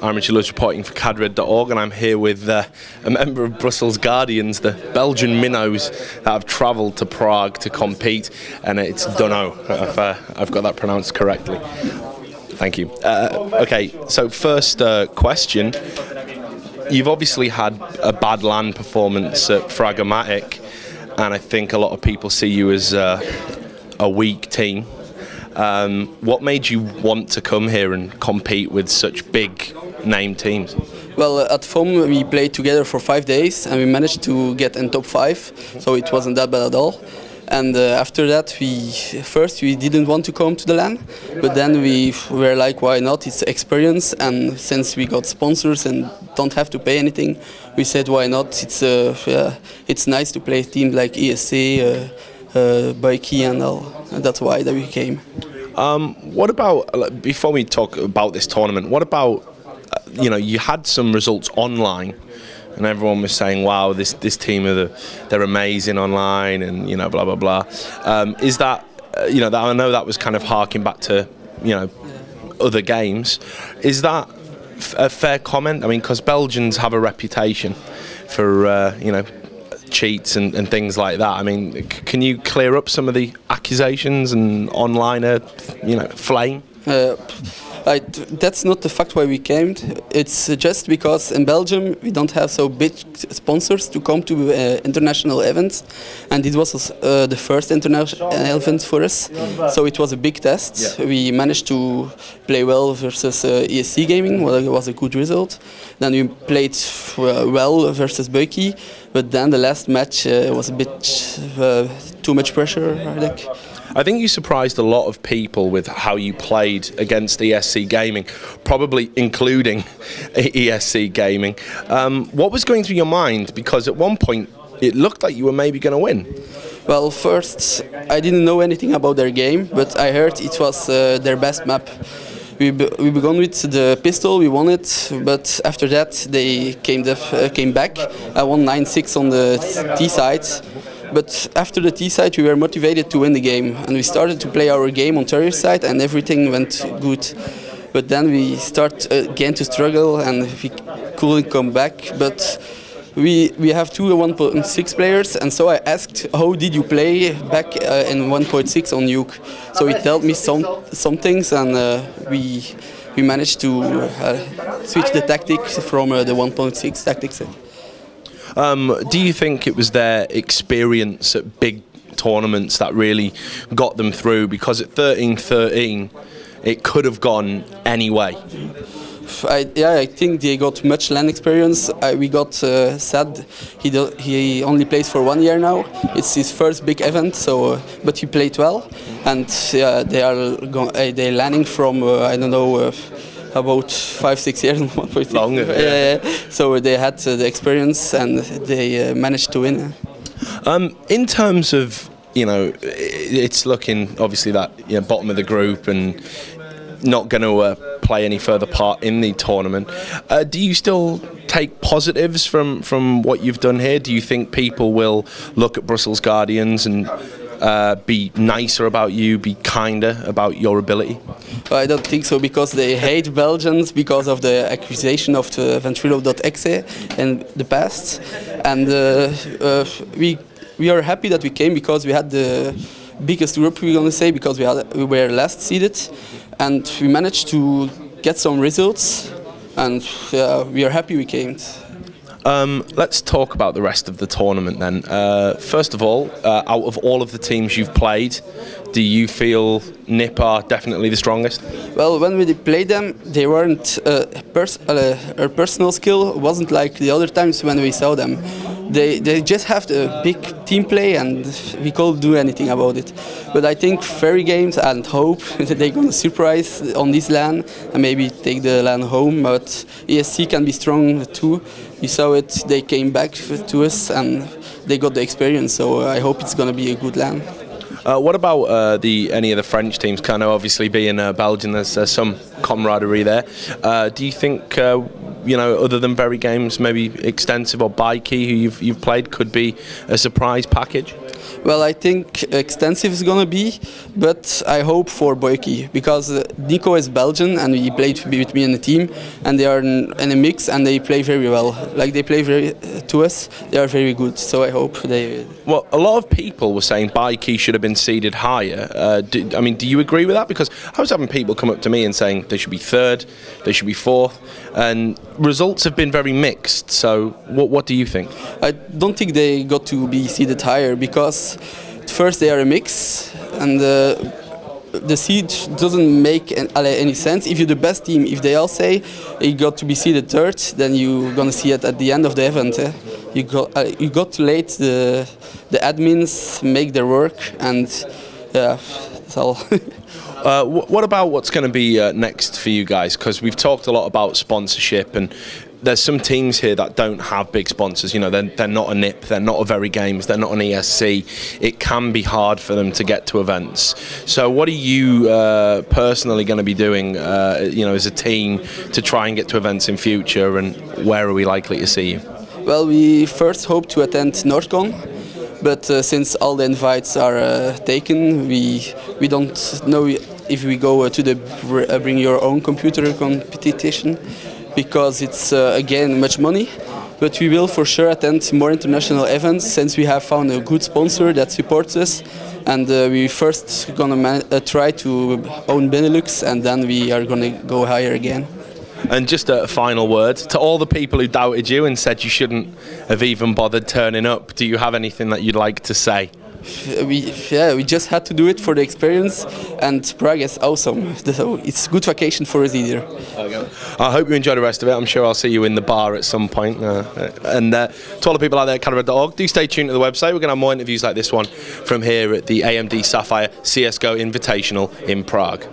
I'm Richard Lewis reporting for cadred.org, and I'm here with a member of Brussels Guardians, the Belgian minnows that have travelled to Prague to compete, and it's Dono, if I've got that pronounced correctly. Thank you. Okay, so first question. You've obviously had a bad LAN performance at Fragmatic, and I think a lot of people see you as a weak team. What made you want to come here and compete with such big name teams? Well, at FOM we played together for 5 days and we managed to get in top 5, so it wasn't that bad at all. And after that, we didn't want to come to the LAN, but then we were like, why not? It's experience, and since we got sponsors and don't have to pay anything, we said why not? It's nice to play teams like ESC, Bikey and all, and that's why that we came. What about, before we talk about this tournament, what about, you had some results online and everyone was saying, wow, this team, they're amazing online and, blah, blah, blah. Is that, I know that was kind of harking back to, other games. Is that a fair comment? I mean, because Belgians have a reputation for, cheats and things like that. I mean, can you clear up some of the accusations and online, flame? That's not the fact why we came. It's just because in Belgium we don't have so big sponsors to come to international events, and it was the first international event for us. So it was a big test. Yeah. We managed to play well versus ESC Gaming. Well, it was a good result. Then we played well versus Bikey, but then the last match was a bit too much pressure, I think. I think you surprised a lot of people with how you played against ESC Gaming, probably including ESC Gaming. What was going through your mind? Because at one point it looked like you were maybe going to win. Well, first I didn't know anything about their game, but I heard it was their best map. We began with the pistol, we won it, but after that they came back. I won 9-6 on the T side. But after the T side we were motivated to win the game, and we started to play our game on Terrier side and everything went good. But then we start again to struggle and we couldn't come back. But we have two 1.6 players, and so I asked, how did you play back in 1.6 on Nuke? So he told me some things, and we managed to switch the tactics from the 1.6 tactics. Do you think it was their experience at big tournaments that really got them through? Because at 13-13, it could have gone any way. I think they got much LAN experience. We got sad. He only plays for 1 year now. It's his first big event, so but he played well, and they're LANing from I don't know. About 5-6 years. Longer. Yeah. So they had the experience and they managed to win. In terms of, it's looking obviously that bottom of the group and not going to play any further part in the tournament. Do you still take positives from what you've done here? Do you think people will look at Brussels Guardians and be nicer about you, be kinder about your ability? I don't think so, because they hate Belgians because of the accusation of the ventrilo.exe in the past. And we are happy that we came because we had the biggest group, we're going to say, because we were last seeded, and we managed to get some results, and we are happy we came. Let's talk about the rest of the tournament then. First of all, out of all of the teams you've played, do you feel NIP are definitely the strongest? Well, when we played them, they weren't. Our personal skill wasn't like the other times when we saw them. They just have the big team play, and we can't do anything about it. But I think Fairy Games and Hope that they're gonna surprise on this LAN and maybe take the LAN home. But ESC can be strong too. You saw it; they came back to us and they got the experience. So I hope it's gonna be a good LAN. What about any of the French teams? Kind of obviously being Belgian, there's some camaraderie there. Do you think, other than Very Games, maybe Extensive or Bikey, who you've played, could be a surprise package? Well, I think extensive is gonna be, but I hope for Boyki because Nico is Belgian and he played with me in the team, and they are in a mix and they play very well. Like they play very to us, they are very good. So I hope they. Well, a lot of people were saying Boyki should have been seeded higher. Do you agree with that? Because I was having people come up to me and saying they should be third, they should be fourth, and results have been very mixed. So what do you think? I don't think they got to be seeded higher because first they are a mix and the seed doesn't make any sense. If you're the best team, if they all say you got to be seeded third, then you're gonna see it at the end of the event. You got to let the admins make their work, and yeah, that's all. What about what's going to be next for you guys? Because we've talked a lot about sponsorship, and there's some teams here that don't have big sponsors. You know, they're not a NIP, they're not a Very Games, they're not an ESC. It can be hard for them to get to events. So what are you personally going to be doing, you know, as a team to try and get to events in future, and where are we likely to see you? Well, we first hope to attend NordCon, but since all the invites are taken, we don't know if we go to the bring your own computer competition, because it's again much money. But we will for sure attend more international events since we have found a good sponsor that supports us, and we first gonna try to own Benelux, and then we are gonna go higher again. And just a final word to all the people who doubted you and said you shouldn't have even bothered turning up. Do you have anything that you'd like to say? We just had to do it for the experience, and Prague is awesome. So it's good vacation for us either. I hope you enjoy the rest of it. I'm sure I'll see you in the bar at some point. And to all the people out there at Canada.org, do stay tuned to the website. We're going to have more interviews like this one from here at the AMD Sapphire CSGO Invitational in Prague.